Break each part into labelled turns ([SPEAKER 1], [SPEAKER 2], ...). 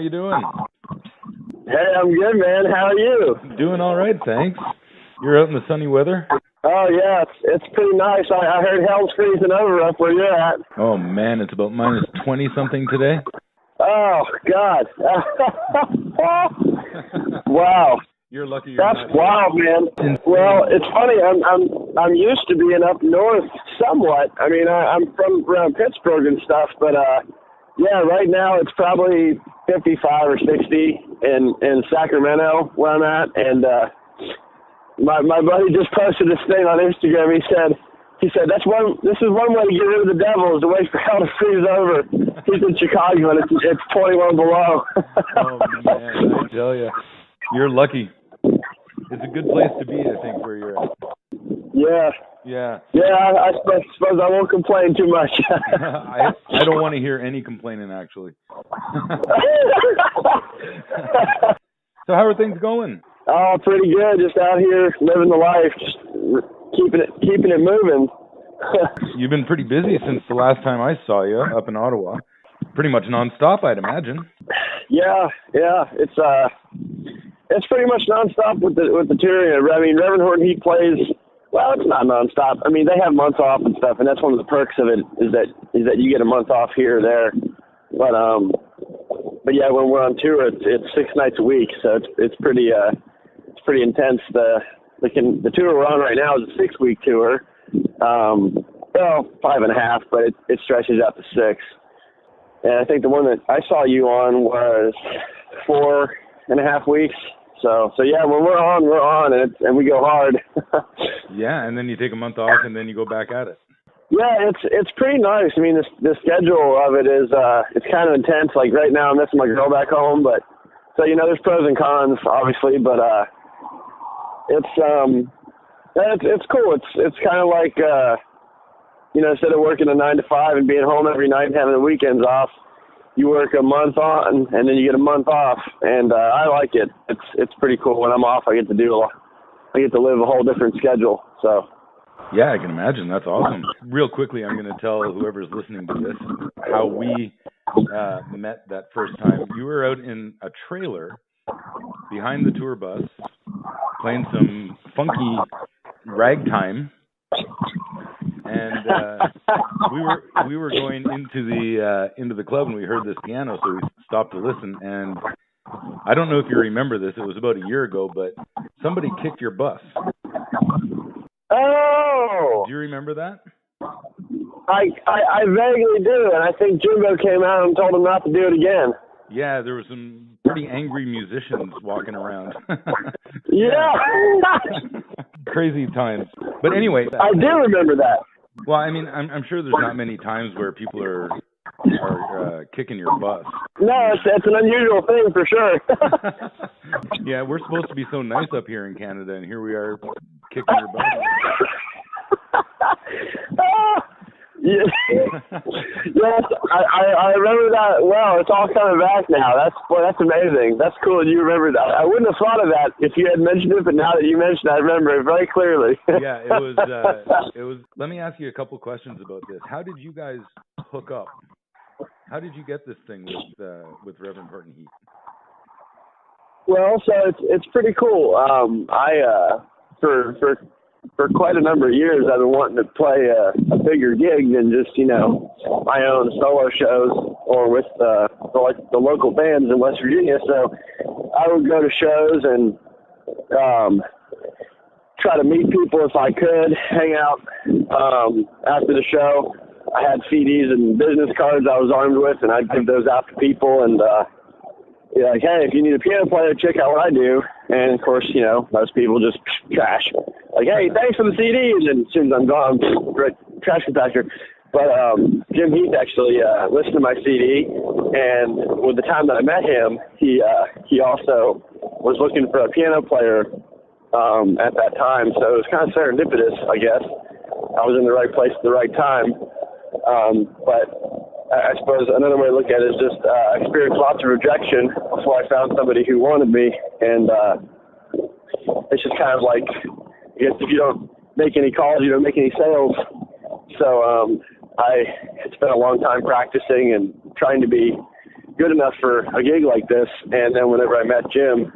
[SPEAKER 1] you doing?
[SPEAKER 2] Hey, I'm good, man. How are you?
[SPEAKER 1] Doing all right, thanks. You're out in the sunny weather?
[SPEAKER 2] Oh, yeah, it's pretty nice. I heard hell's freezing over up where you're at.
[SPEAKER 1] Oh, man, it's about minus 20-something today.
[SPEAKER 2] Oh, God. Wow.
[SPEAKER 1] You're lucky.
[SPEAKER 2] That's wild, man. Well, it's funny. I'm used to being up north somewhat. I mean, I'm from around Pittsburgh and stuff, but yeah, right now it's probably 55 or 60 in Sacramento where I'm at, and my buddy just posted this thing on Instagram. He said this is one way to get rid of the devil, is to wait for hell to freeze over. He's in Chicago and it's 21 below.
[SPEAKER 1] Oh man, I tell you, you're lucky. It's a good place to be, I think, where you're at.
[SPEAKER 2] Yeah.
[SPEAKER 1] Yeah.
[SPEAKER 2] Yeah, I suppose I won't complain too much.
[SPEAKER 1] I don't want to hear any complaining, actually. So how are things going?
[SPEAKER 2] Oh, pretty good. Just out here living the life, just keeping it moving.
[SPEAKER 1] You've been pretty busy since the last time I saw you up in Ottawa. Pretty much nonstop, I'd imagine.
[SPEAKER 2] Yeah. It's pretty much nonstop with the touring. I mean, Reverend Horton Heat plays. Well, it's not nonstop. I mean, they have months off and stuff, and that's one of the perks of it is that you get a month off here or there. But yeah, when we're on tour, it's 6 nights a week, so it's pretty intense. The tour we're on right now is a 6-week tour. Well, 5.5, but it stretches out to 6. And I think the one that I saw you on was 4.5 weeks. So yeah, when we're on, and we go hard.
[SPEAKER 1] Yeah, and then you take a month off, and then you go back at it.
[SPEAKER 2] Yeah, it's pretty nice. I mean, the schedule of it is it's kind of intense. Like right now, I'm missing my girl back home, but so there's pros and cons, obviously, but it's cool. It's kind of like instead of working a 9 to 5 and being home every night and having the weekends off, you work a month on and then you get a month off, and I like it. It's pretty cool. When I'm off, I get to live a whole different schedule. So.
[SPEAKER 1] Yeah, I can imagine. That's awesome. Real quickly, I'm going to tell whoever's listening to this how we met that first time. You were out in a trailer behind the tour bus playing some funky ragtime, and we were going into the club, and we heard this piano, so we stopped to listen. And I don't know if you remember this. It was about a year ago, but somebody kicked your bus.
[SPEAKER 2] Oh!
[SPEAKER 1] Do you remember that?
[SPEAKER 2] I vaguely do, and I think Jimbo came out and told him not to do it again.
[SPEAKER 1] Yeah, there were some pretty angry musicians walking around.
[SPEAKER 2] Yeah.
[SPEAKER 1] Crazy times. But anyway.
[SPEAKER 2] I do remember that.
[SPEAKER 1] Well, I mean, I'm sure there's not many times where people are kicking your bus.
[SPEAKER 2] No, it's an unusual thing for sure.
[SPEAKER 1] Yeah, we're supposed to be so nice up here in Canada, and here we are kicking your bus.
[SPEAKER 2] Yes, I remember that well. It's all coming back now. That's amazing. That's cool that you remember that. I wouldn't have thought of that if you had mentioned it, but now that you mentioned it, I remember it very clearly.
[SPEAKER 1] Yeah, it was. Let me ask you a couple questions about this. How did you guys hook up? How did you get this thing with Reverend Horton Heat?
[SPEAKER 2] Well, so it's pretty cool. For quite a number of years, I've been wanting to play a bigger gig than just my own solo shows or with the local bands in West Virginia. So I would go to shows and try to meet people if I could, hang out after the show. I had CDs and business cards I was armed with, and I'd give those out to people and like, hey, if you need a piano player, check out what I do. And, of course, most people just trash. Like, hey, thanks for the CD. And then as soon as I'm gone, trash compactor. But Jim Heath actually listened to my CD, and with the time that I met him, he also was looking for a piano player at that time. So it was kind of serendipitous, I guess. I was in the right place at the right time. But I suppose another way to look at it is just I experienced lots of rejection before I found somebody who wanted me, and it's just kind of like, I guess if you don't make any calls, you don't make any sales. So I spent a long time practicing and trying to be good enough for a gig like this. And then whenever I met Jim,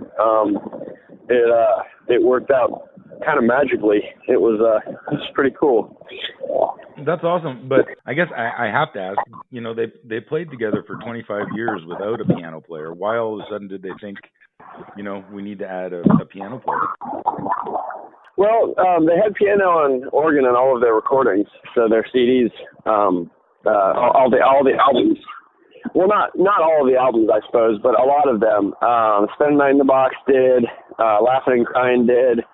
[SPEAKER 2] it worked out kind of magically. It was pretty cool.
[SPEAKER 1] That's awesome. But I guess I have to ask, you know, they played together for 25 years without a piano player. Why all of a sudden did they think, you know, we need to add a piano player?
[SPEAKER 2] Well, they had piano and organ on all of their recordings, so their CDs, all the albums. Well, not all of the albums, I suppose, but a lot of them. Spend the Night in the Box did. Laughing and Crying did.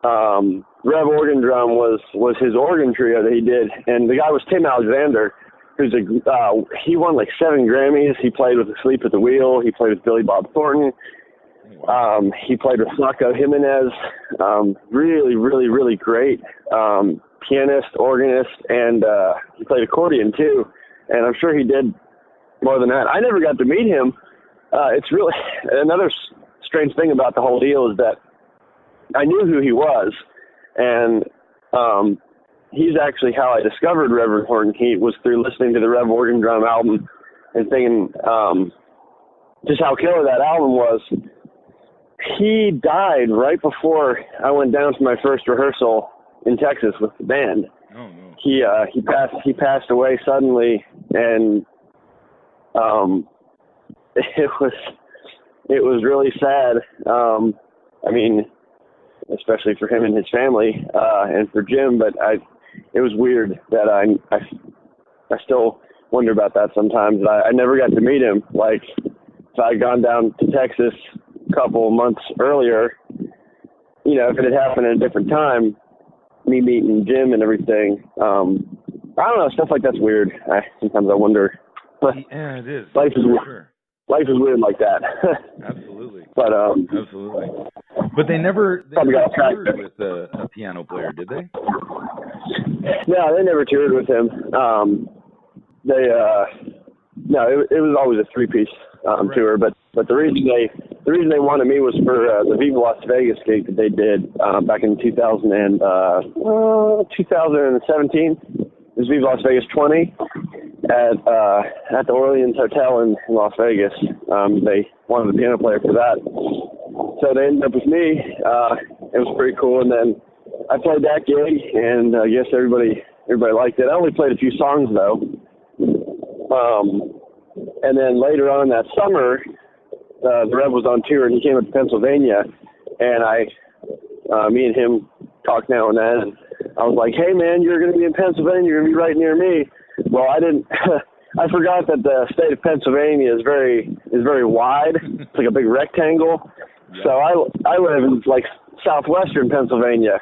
[SPEAKER 2] Rev Organ Drum was his organ trio that he did, and the guy was Tim Alexander, who's he won like 7 Grammys. He played with Asleep at the Wheel. He played with Billy Bob Thornton. He played with Flaco Jimenez. Really, really, really great pianist, organist, and he played accordion too. And I'm sure he did more than that. I never got to meet him. It's really another strange thing about the whole deal is that I knew who he was, and he's actually how I discovered Reverend Horton Heat, was through listening to the Rev Organ Drum album and thinking just how killer that album was. He died right before I went down to my first rehearsal in Texas with the band.
[SPEAKER 1] Oh, no.
[SPEAKER 2] He passed away suddenly, and it was really sad. I mean, especially for him and his family, and for Jim, but it was weird that I still wonder about that sometimes. I never got to meet him. Like, if I had gone down to Texas a couple of months earlier, you know, if it had happened at a different time, me meeting Jim and everything, I don't know, stuff like that's weird. Sometimes I wonder.
[SPEAKER 1] Yeah, it is.
[SPEAKER 2] Life is weird. Sure. Life is weird like that.
[SPEAKER 1] Absolutely.
[SPEAKER 2] But
[SPEAKER 1] absolutely. But they never toured with a piano player, did they?
[SPEAKER 2] No, they never toured with him. No, it was always a 3-piece
[SPEAKER 1] right.
[SPEAKER 2] tour. But the reason they wanted me was for the Viva Las Vegas gig that they did back in 2017. It was Viva Las Vegas 20 at the Orleans Hotel in Las Vegas. They wanted a piano player for that, so they ended up with me. It was pretty cool, and then I played that gig, and I guess everybody liked it. I only played a few songs though. And then later on that summer, the Rev was on tour, and he came up to Pennsylvania, and me and him talked now and then, and I was like, hey man, you're going to be in Pennsylvania, you're going to be right near me. Well, I didn't, I forgot that the state of Pennsylvania is very wide. It's like a big rectangle. Yeah. So I live in like southwestern Pennsylvania.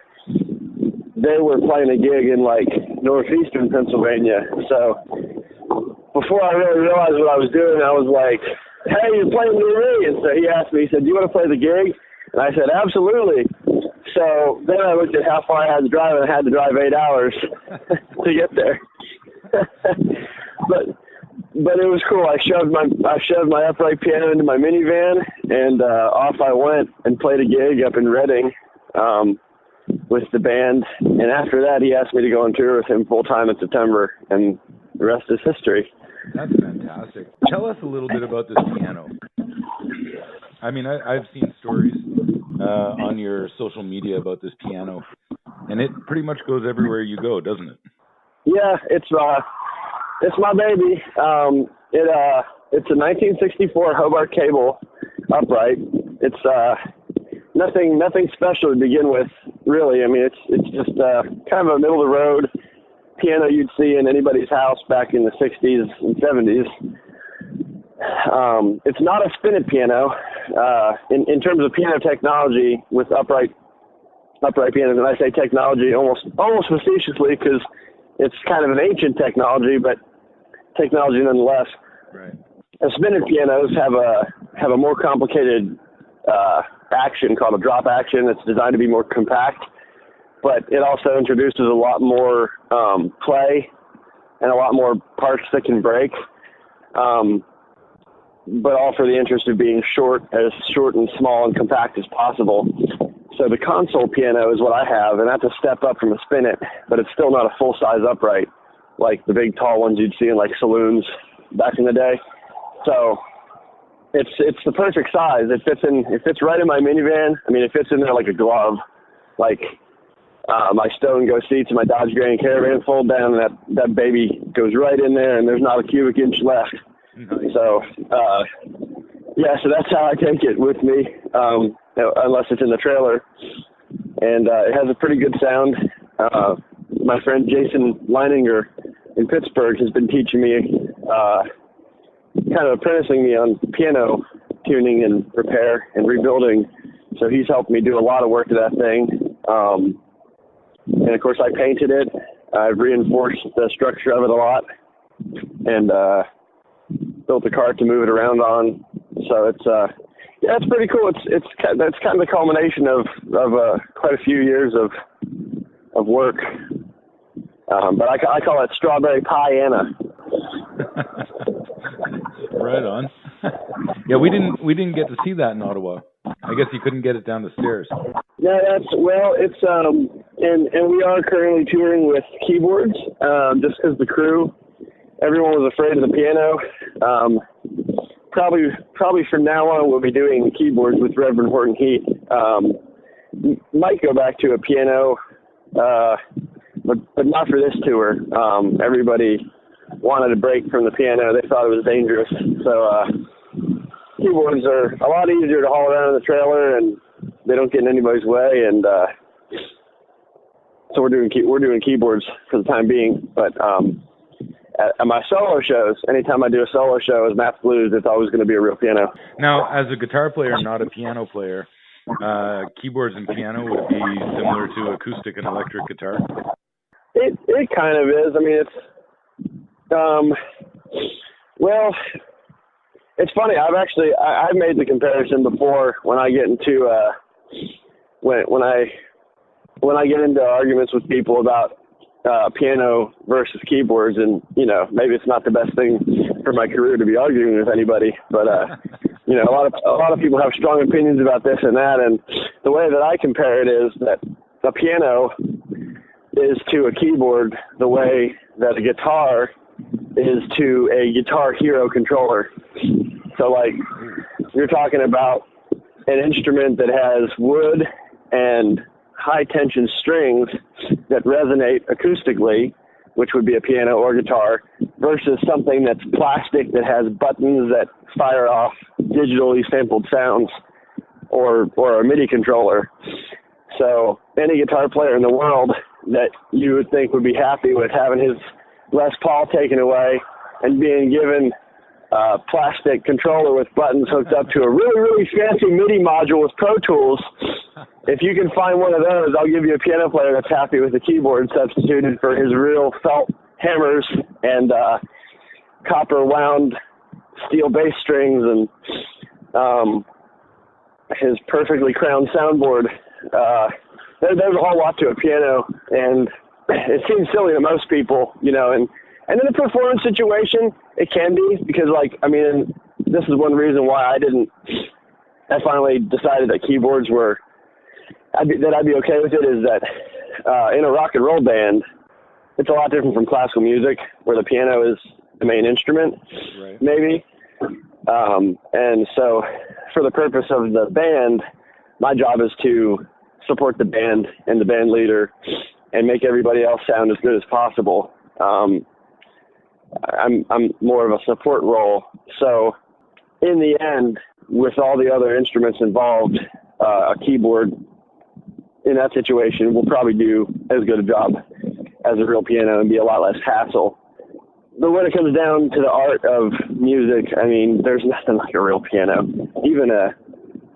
[SPEAKER 2] They were playing a gig in like northeastern Pennsylvania. So before I really realized what I was doing, I was like, hey, you're playing near me. And so he asked me, he said, do you want to play the gig? And I said, absolutely. So then I looked at how far I had to drive, and I had to drive 8 hours to get there. but it was cool. I shoved my upright piano into my minivan, and off I went and played a gig up in Reading with the band. And after that, he asked me to go on tour with him full time in September, and the rest is history.
[SPEAKER 1] That's fantastic. Tell us a little bit about this piano. I mean, I've seen stories on your social media about this piano, and it pretty much goes everywhere you go, doesn't it? Yeah,
[SPEAKER 2] it's my baby. It's a 1964 Hobart Cable upright. It's nothing special to begin with, really. I mean, it's just kind of a middle of the road piano you'd see in anybody's house back in the 60s and 70s. It's not a spinet piano. In terms of piano technology with upright pianos, and I say technology almost facetiously because it's kind of an ancient technology, but technology nonetheless.
[SPEAKER 1] Right.
[SPEAKER 2] Spinet pianos have a more complicated action called a drop action. It's designed to be more compact, but it also introduces a lot more play and a lot more parts that can break. But all for the interest of being short and small and compact as possible. So the console piano is what I have, and that's a step up from a spinet, but it's still not a full-size upright like the big tall ones you'd see in like saloons back in the day. So it's the perfect size. It fits right in my minivan. I mean, it fits in there like a glove. Like my Stow and Go seats in my Dodge Grand Caravan fold down, and that baby goes right in there, and there's not a cubic inch left. Nice. So so that's how I take it with me, unless it's in the trailer. And it has a pretty good sound. My friend Jason Leininger in Pittsburgh has been teaching me, kind of apprenticing me on piano tuning and repair and rebuilding. So he's helped me do a lot of work to that thing. And of course I painted it. I've reinforced the structure of it a lot, and built a cart to move it around on. So it's pretty cool. That's kind of the culmination of quite a few years of work. But I call it Strawberry Pie Anna.
[SPEAKER 1] Right on. Yeah, we didn't get to see that in Ottawa. I guess you couldn't get it down the stairs.
[SPEAKER 2] Yeah, it's and we are currently touring with keyboards, just because the crew, everyone was afraid of the piano. Probably from now on we'll be doing keyboards with Reverend Horton Heat. Might go back to a piano, but not for this tour. Everybody wanted a break from the piano. They thought it was dangerous. So keyboards are a lot easier to haul around in the trailer, and they don't get in anybody's way. And so we're doing keyboards for the time being. But at my solo shows, anytime I do a solo show as Matt's Blues, it's always going to be a real piano.
[SPEAKER 1] Now, as a guitar player, not a piano player, keyboards and piano would be similar to acoustic and electric guitar?
[SPEAKER 2] It kind of is. I mean, it's funny. I've made the comparison before when I get into when I get into arguments with people about piano versus keyboards, and maybe it's not the best thing for my career to be arguing with anybody, but a lot of people have strong opinions about this and that, and the way that I compare it is that a piano is to a keyboard the way that a guitar is to a Guitar Hero controller. So like you're talking about an instrument that has wood and high tension strings that resonate acoustically, which would be a piano or guitar, versus something that's plastic that has buttons that fire off digitally sampled sounds, or a MIDI controller. So any guitar player in the world that you would think would be happy with having his Les Paul taken away and being given a plastic controller with buttons hooked up to a really, really fancy MIDI module with Pro Tools, if you can find one of those, I'll give you a piano player that's happy with the keyboard substituted for his real felt hammers and copper wound steel bass strings and his perfectly crowned soundboard. There's a whole lot to a piano, and it seems silly to most people, and in a performance situation, it can be, because, this is one reason why I finally decided that keyboards I'd be okay with it, is that in a rock and roll band, it's a lot different from classical music, where the piano is the main instrument, right, maybe. And so for the purpose of the band, my job is to support the band and the band leader and make everybody else sound as good as possible. I'm more of a support role. So in the end, with all the other instruments involved, a keyboard in that situation will probably do as good a job as a real piano and be a lot less hassle. But when it comes down to the art of music, I mean, there's nothing like a real piano. Even a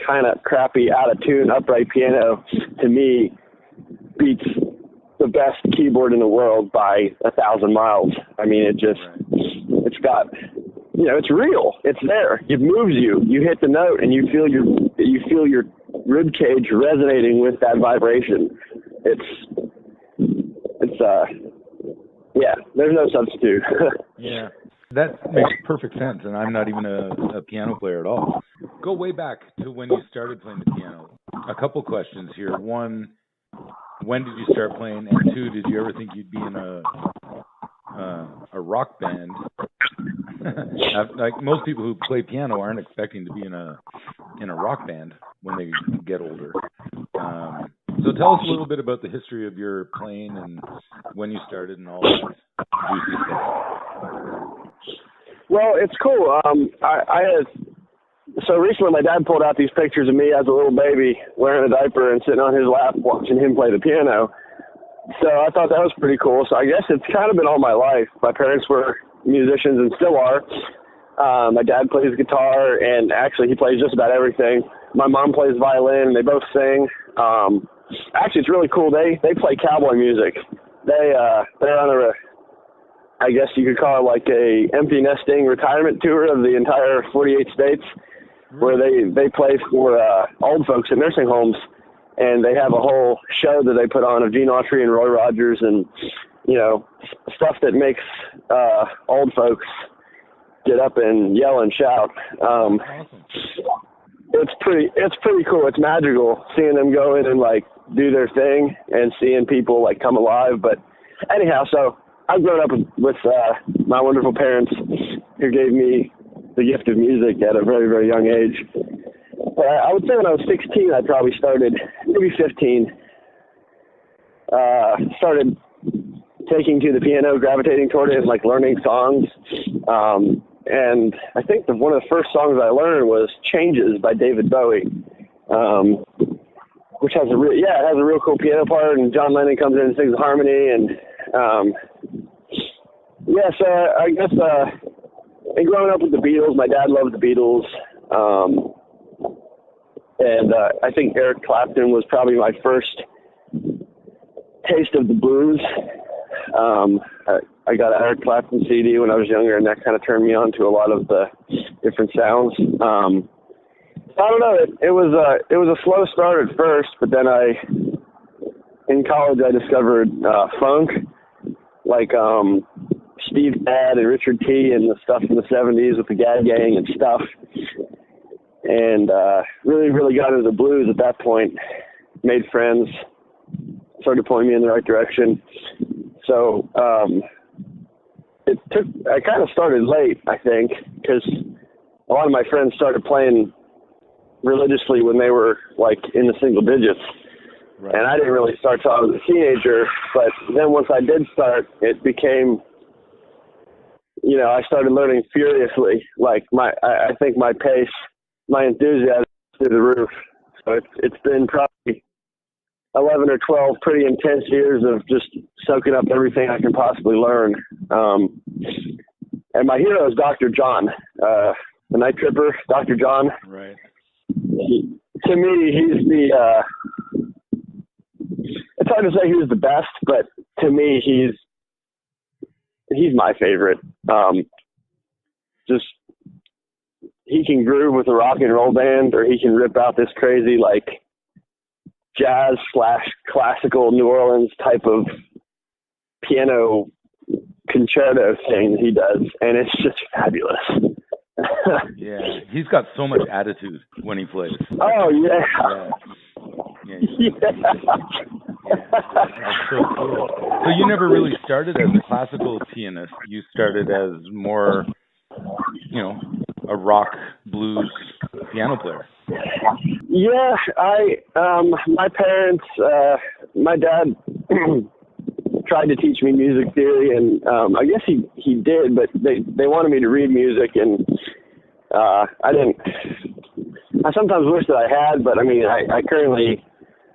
[SPEAKER 2] kind of crappy, out-of-tune, upright piano, to me, beats the best keyboard in the world by 1,000 miles. I mean, it's got, it's real. It's there. It moves you. You hit the note, and you feel your rib cage resonating with that vibration. There's no substitute.
[SPEAKER 1] Yeah, that makes perfect sense, and I'm not even a piano player at all. Go way back to when you started playing the piano. A couple questions here. One, when did you start playing? And two, did you ever think you'd be in a rock band? Like most people who play piano aren't expecting to be in a rock band when they get older. So tell us a little bit about the history of your playing and when you started and all that juicy stuff.
[SPEAKER 2] Well, it's cool. So recently my dad pulled out these pictures of me as a little baby wearing a diaper and sitting on his lap watching him play the piano. So I thought that was pretty cool. So I guess it's kind of been all my life. My parents were musicians and still are. My dad plays guitar, and actually he plays just about everything. My mom plays violin, and they both sing. Actually, it's really cool. They play cowboy music. They're on I guess you could call it like a empty nesting retirement tour of the entire 48 states, where they play for old folks in nursing homes, and they have a whole show that they put on of Gene Autry and Roy Rogers and, you know, stuff that makes old folks get up and yell and shout.
[SPEAKER 1] Awesome.
[SPEAKER 2] It's pretty cool. It's magical seeing them go in and like do their thing and seeing people like come alive. But anyhow, so I've grown up with my wonderful parents who gave me the gift of music at a very, very young age. But I would say when I was 16, I probably started, maybe 15, started taking to the piano, gravitating toward it, and like learning songs. And I think one of the first songs I learned was Changes by David Bowie, which has it has a real cool piano part, and John Lennon comes in and sings the harmony. And so I guess and growing up with the Beatles, my dad loved the Beatles. And I think Eric Clapton was probably my first taste of the blues. I got an Eric Clapton CD when I was younger, and that kind of turned me on to a lot of the different sounds. I don't know. It was a slow start at first, but then in college I discovered funk, like Steve Gadd and Richard T. and the stuff in the 70s with the Gadd Gang and stuff. And really, really got into the blues at that point, made friends, started pointing me in the right direction. So I kind of started late, I think, because a lot of my friends started playing religiously when they were like in the single digits. Right. And I didn't really start till I was a teenager, but then once I did start, it became, you know, I started learning furiously. Like I think my pace, my enthusiasm through the roof. So it's been probably 11 or 12 pretty intense years of just soaking up everything I can possibly learn. And my hero is Dr. John, the Night Tripper, Dr. John.
[SPEAKER 1] Right.
[SPEAKER 2] To me, he's it's hard to say who's the best, but to me, he's my favorite. Just, he can groove with a rock and roll band, or he can rip out this crazy, like, jazz / classical New Orleans type of piano concerto thing he does, and it's just fabulous.
[SPEAKER 1] Yeah, he's got so much attitude when he plays.
[SPEAKER 2] Oh, yeah.
[SPEAKER 1] Yeah. That's so cool. So you never really started as a classical pianist. You started as more, you know, a rock blues piano player.
[SPEAKER 2] Yeah, my parents, my dad tried to teach me music theory, and I guess he did, but they wanted me to read music, and I didn't. I sometimes wish that I had, but I mean, I currently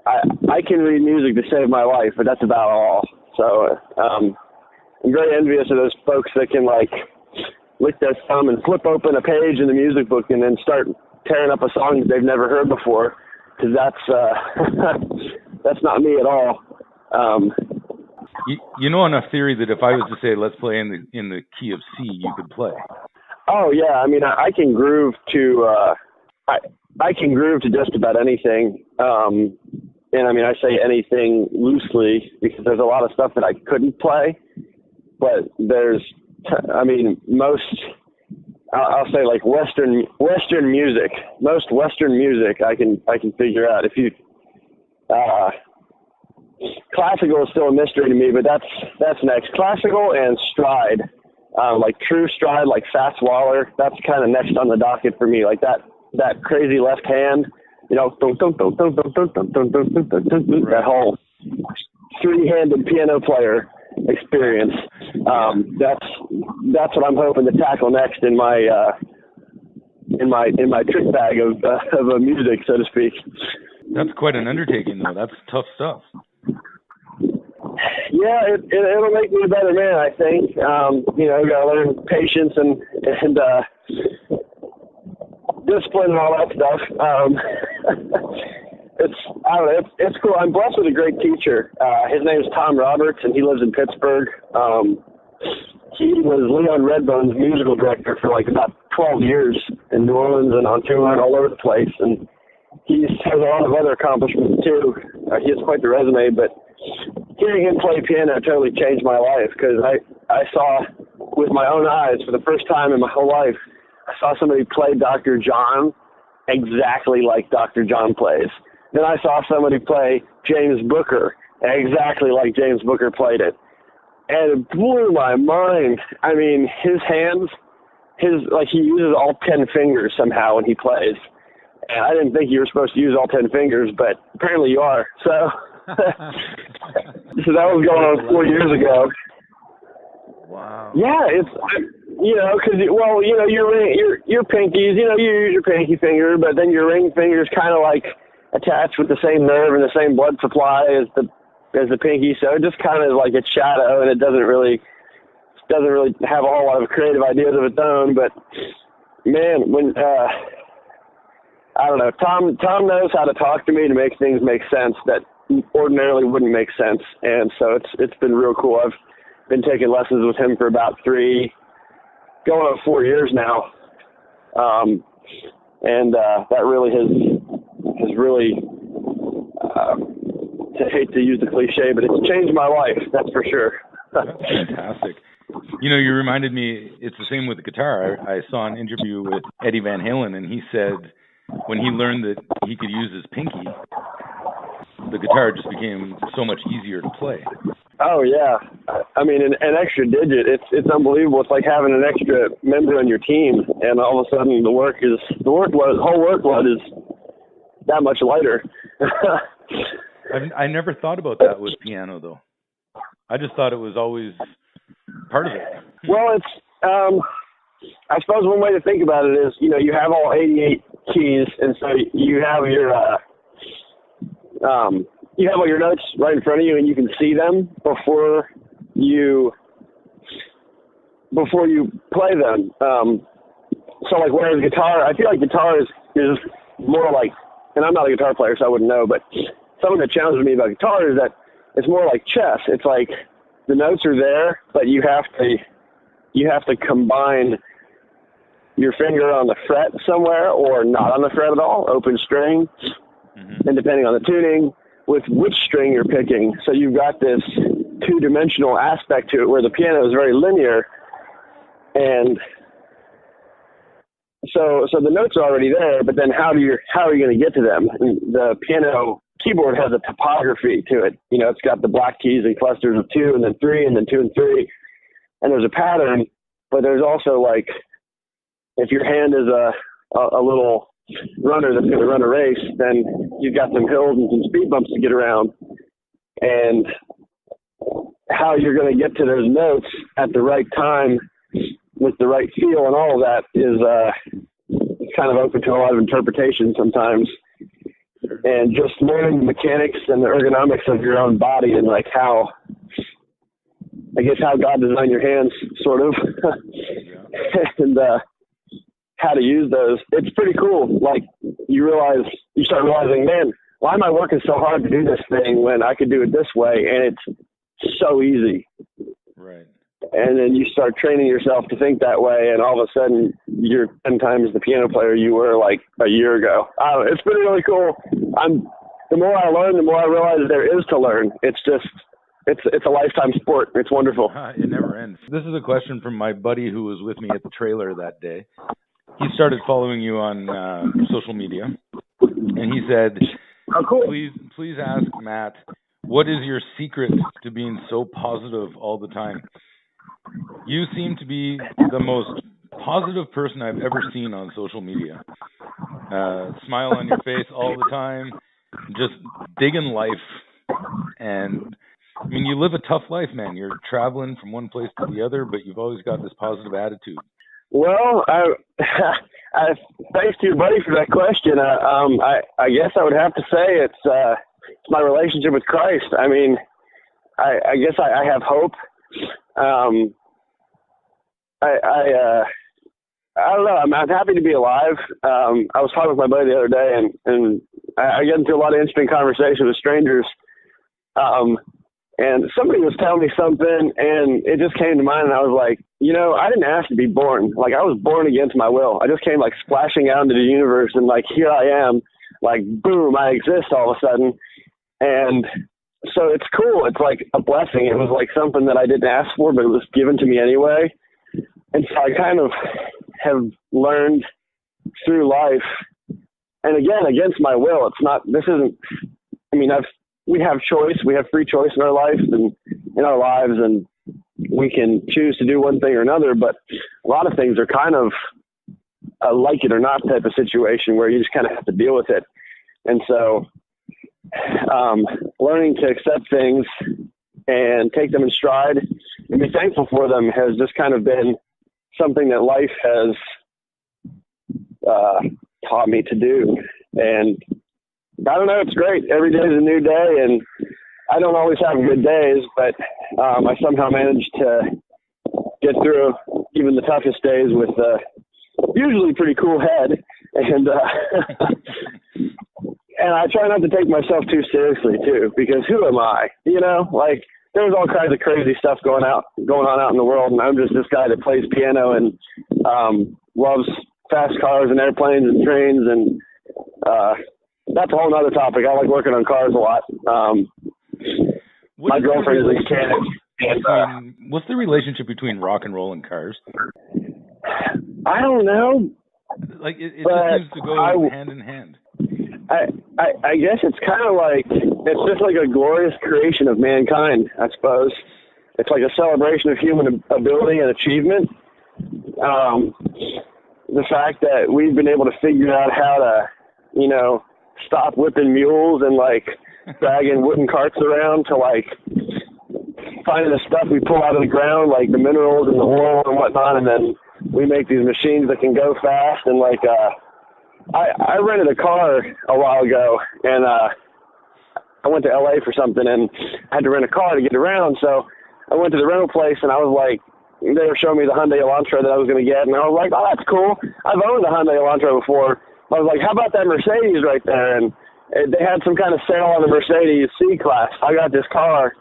[SPEAKER 2] I can read music to save my life, but that's about all. So I'm very envious of those folks that can like lick their thumb and flip open a page in the music book and then start tearing up a song that they've never heard before, because that's not me at all.
[SPEAKER 1] You know enough theory that if I was to say let's play in the key of C, you could play.
[SPEAKER 2] Oh yeah, I mean I can groove to I can groove to just about anything. And I mean I say anything loosely because there's a lot of stuff that I couldn't play, but there's most, I'll say like Western music. Most Western music I can figure out. If you classical is still a mystery to me, but that's next. Classical and stride. like true stride, like fast Waller. That's kind of next on the docket for me. Like that crazy left hand, you know, that whole three-handed piano player experience. That's what I'm hoping to tackle next in my trick bag of music, so to speak.
[SPEAKER 1] That's quite an undertaking, though. That's tough stuff.
[SPEAKER 2] Yeah, it'll make me a better man, I think. You know, gotta learn patience and discipline and all that stuff. It's cool. I'm blessed with a great teacher. His name is Tom Roberts, and he lives in Pittsburgh. He was Leon Redbone's musical director for like about 12 years in New Orleans and on tour and all over the place. And he has a lot of other accomplishments too. He has quite the resume, but hearing him play piano totally changed my life, because I saw with my own eyes for the first time in my whole life, I saw somebody play Dr. John exactly like Dr. John plays. Then I saw somebody play James Booker exactly like James Booker played it. And it blew my mind. I mean, his hands, he uses all 10 fingers somehow when he plays. And I didn't think you were supposed to use all 10 fingers, but apparently you are. So, so that was going on 4 years ago.
[SPEAKER 1] Wow.
[SPEAKER 2] Yeah, it's, you know, because, well, you know, your pinkies, you know, you use your pinky finger, but then your ring finger is kind of like attached with the same nerve and the same blood supply as the pinky, so it just kind of like a shadow, and it doesn't really have a whole lot of creative ideas of its own. But man, when I don't know, Tom knows how to talk to me to make things make sense that ordinarily wouldn't make sense, and so it's been real cool. I've been taking lessons with him for about 3, going on 4 years now, and that really has really. I hate to use the cliche, but it's changed my life, that's for sure.
[SPEAKER 1] That's fantastic. You know, you reminded me, it's the same with the guitar. I saw an interview with Eddie Van Halen, and he said when he learned that he could use his pinky, the guitar just became so much easier to play.
[SPEAKER 2] Oh, yeah. I mean, an extra digit, it's unbelievable. It's like having an extra member on your team, and all of a sudden the whole workload is that much lighter.
[SPEAKER 1] I never thought about that with piano, though. I just thought it was always part of it.
[SPEAKER 2] Well, it's, I suppose one way to think about it is, you know, you have all 88 keys, and so you have your, you have all your notes right in front of you, and you can see them before you play them. So, like, whereas guitar, I feel like guitar is more like, and I'm not a guitar player, so I wouldn't know, but something that challenges me about guitar is that it's more like chess. It's like the notes are there, but you have to combine your finger on the fret somewhere or not on the fret at all, open string, and depending on the tuning, with which string you're picking. So you've got this two-dimensional aspect to it where the piano is very linear, and so the notes are already there, but then how are you going to get to them? And the piano keyboard has a topography to it. You know, it's got the black keys and clusters of 2 and then 3 and then 2 and 3. And there's a pattern, but there's also, like, if your hand is a little runner that's going to run a race, then you've got some hills and some speed bumps to get around. And how you're going to get to those notes at the right time with the right feel and all of that is kind of open to a lot of interpretation sometimes. And just learning the mechanics and the ergonomics of your own body and, like, how God designed your hands, sort of, and how to use those. It's pretty cool. Like, you start realizing, man, why am I working so hard to do this thing when I could do it this way? And it's so easy.
[SPEAKER 1] Right. And
[SPEAKER 2] then you start training yourself to think that way, and all of a sudden you're 10 times the piano player you were like a year ago. It's been really cool. The more I learn, the more I realize there is to learn. It's just, it's a lifetime sport. It's wonderful.
[SPEAKER 1] It never ends. This is a question from my buddy who was with me at the trailer that day. He started following you on social media, and he said,
[SPEAKER 2] "Oh, cool.
[SPEAKER 1] Please ask Matt, what is your secret to being so positive all the time?" You seem to be the most positive person I've ever seen on social media. Smile on your face all the time, just digging life. And I mean, you live a tough life, man. You're traveling from one place to the other, but you've always got this positive attitude.
[SPEAKER 2] Well, thanks to your buddy for that question. I guess I would have to say it's my relationship with Christ. I mean, I guess I have hope. I don't know. I'm happy to be alive. I was talking with my buddy the other day, and I get into a lot of interesting conversations with strangers. And somebody was telling me something, and it just came to mind, and I was like, I didn't ask to be born. Like, I was born against my will. I just came, like, splashing out into the universe, and, like, here I am. Like, boom, I exist all of a sudden. And so it's cool. It's like a blessing. It was like something that I didn't ask for, but it was given to me anyway. And so I kind of have learned through life, and again, against my will. We have choice. We have free choice in our life and in our lives, and we can choose to do one thing or another, but a lot of things are kind of a like it or not type of situation where you just kind of have to deal with it. And so learning to accept things and take them in stride and be thankful for them has just kind of been something that life has taught me to do. And I don't know, it's great. Every day is a new day, and I don't always have good days, but I somehow manage to get through even the toughest days with usually pretty cool head. And and I try not to take myself too seriously too, because who am I? Like, there's all kinds of crazy stuff going on out in the world, and I'm just this guy that plays piano and loves fast cars and airplanes and trains, and that's a whole other topic. I like working on cars a lot. My girlfriend is a mechanic.
[SPEAKER 1] What's the relationship between rock and roll and cars?
[SPEAKER 2] I don't know.
[SPEAKER 1] Like, it just seems to go hand in hand.
[SPEAKER 2] I guess it's kind of like, it's just like a glorious creation of mankind, I suppose. It's like a celebration of human ability and achievement. The fact that we've been able to figure out how to, stop whipping mules and, like, dragging wooden carts around to, like, finding the stuff we pull out of the ground, like the minerals and the oil and whatnot, and then we make these machines that can go fast. And, like, I rented a car a while ago, and I went to LA for something, and I had to rent a car to get around. So I went to the rental place, and I was like, they were showing me the Hyundai Elantra that I was going to get, and I was like, oh, that's cool. I've owned a Hyundai Elantra before. I was like, how about that Mercedes right there? And they had some kind of sale on the Mercedes C-Class. I got this car,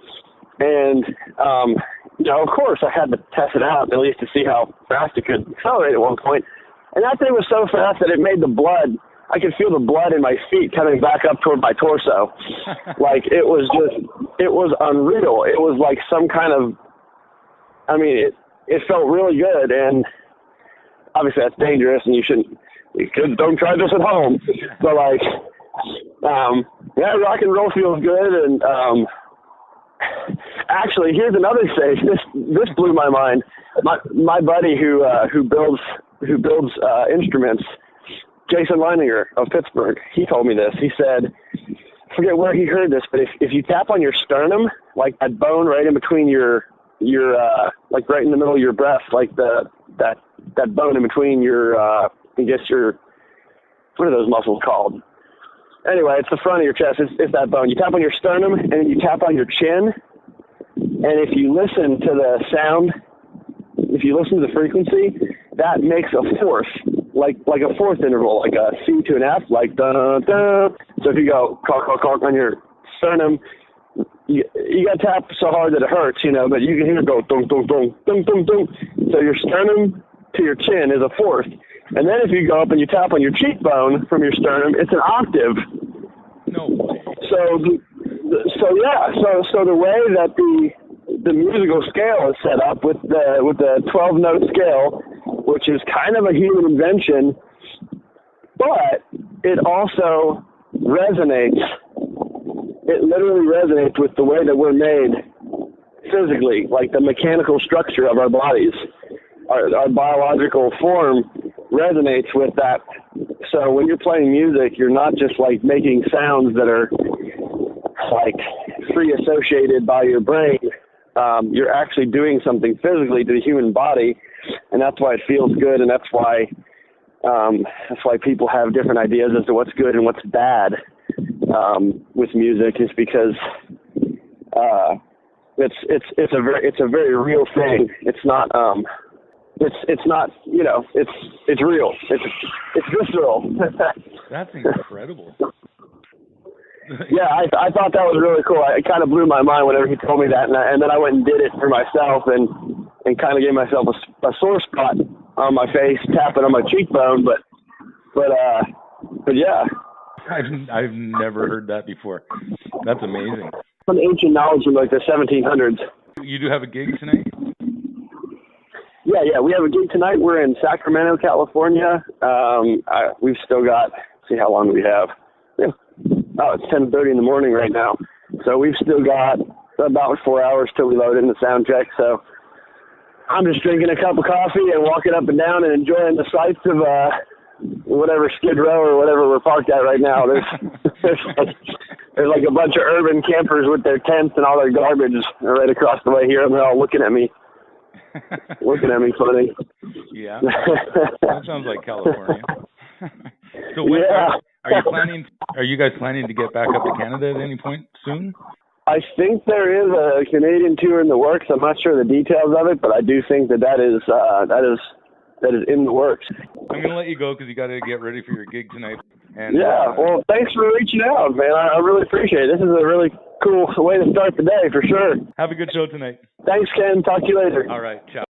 [SPEAKER 2] and, of course, I had to test it out, at least to see how fast it could accelerate at one point. And that thing was so fast that it made the blood, I could feel the blood in my feet coming back up toward my torso. Like, it was unreal. It was like some kind of, it felt really good. And obviously that's dangerous, and kids don't try this at home. But, like, rock and roll feels good. And actually, here's another thing. This blew my mind. My buddy who builds instruments, Jason Leininger of Pittsburgh, he told me this. He said, I forget where he heard this, but if you tap on your sternum, like that bone right in between your like right in the middle of your breast, like that bone in between your what are those muscles called? Anyway, it's the front of your chest. It's that bone. You tap on your sternum, and then you tap on your chin. And if you listen to the sound, if you listen to the frequency, that makes a fourth, like a fourth interval, like a C to an F, like da da. So if you go conk on your sternum, you got to tap so hard that it hurts, but you can hear it go dong dong dong dong dong dong. So your sternum to your chin is a fourth. And then if you go up and you tap on your cheekbone from your sternum, it's an octave.
[SPEAKER 1] No way.
[SPEAKER 2] So the way that the musical scale is set up with the 12-note scale, which is kind of a human invention, but it also resonates. It literally resonates with the way that we're made. physically, like the mechanical structure of our bodies. Our biological form resonates with that. So when you're playing music, you're not just like making sounds that are like free associated by your brain. You're actually doing something physically to the human body, and that's why it feels good, and that's why people have different ideas as to what's good and what's bad with music, is because it's a very real thing. It's not it's not, you know, it's real. It's visceral.
[SPEAKER 1] That's incredible.
[SPEAKER 2] Yeah, I thought that was really cool. It kind of blew my mind whenever he told me that, and then I went and did it for myself, and kind of gave myself a sore spot on my face, tapping on my cheekbone. But yeah.
[SPEAKER 1] I've never heard that before. That's amazing.
[SPEAKER 2] Some ancient knowledge from like the 1700s.
[SPEAKER 1] You do have a gig tonight?
[SPEAKER 2] Yeah, we have a gig tonight. We're in Sacramento, California. We've still got, let's see how long we have. Yeah. Oh, it's 10:30 in the morning right now. So we've still got about 4 hours till we load in the sound check. So I'm just drinking a cup of coffee and walking up and down and enjoying the sights of whatever Skid Row or whatever we're parked at right now. There's like a bunch of urban campers with their tents and all their garbage right across the way here, and they're all looking at me. Looking at me funny.
[SPEAKER 1] Yeah. That sounds like California. So when, are you guys planning to get back up to Canada at any point soon?
[SPEAKER 2] I think there is a Canadian tour in the works. I'm not sure the details of it, but I do think that is in the works.
[SPEAKER 1] I'm going to let you go because you got to get ready for your gig tonight. And,
[SPEAKER 2] yeah, well, thanks for reaching out, man. I really appreciate it. This is a really cool way to start the day, for sure.
[SPEAKER 1] Have a good show tonight.
[SPEAKER 2] Thanks, Ken. Talk to you later.
[SPEAKER 1] All right. Ciao.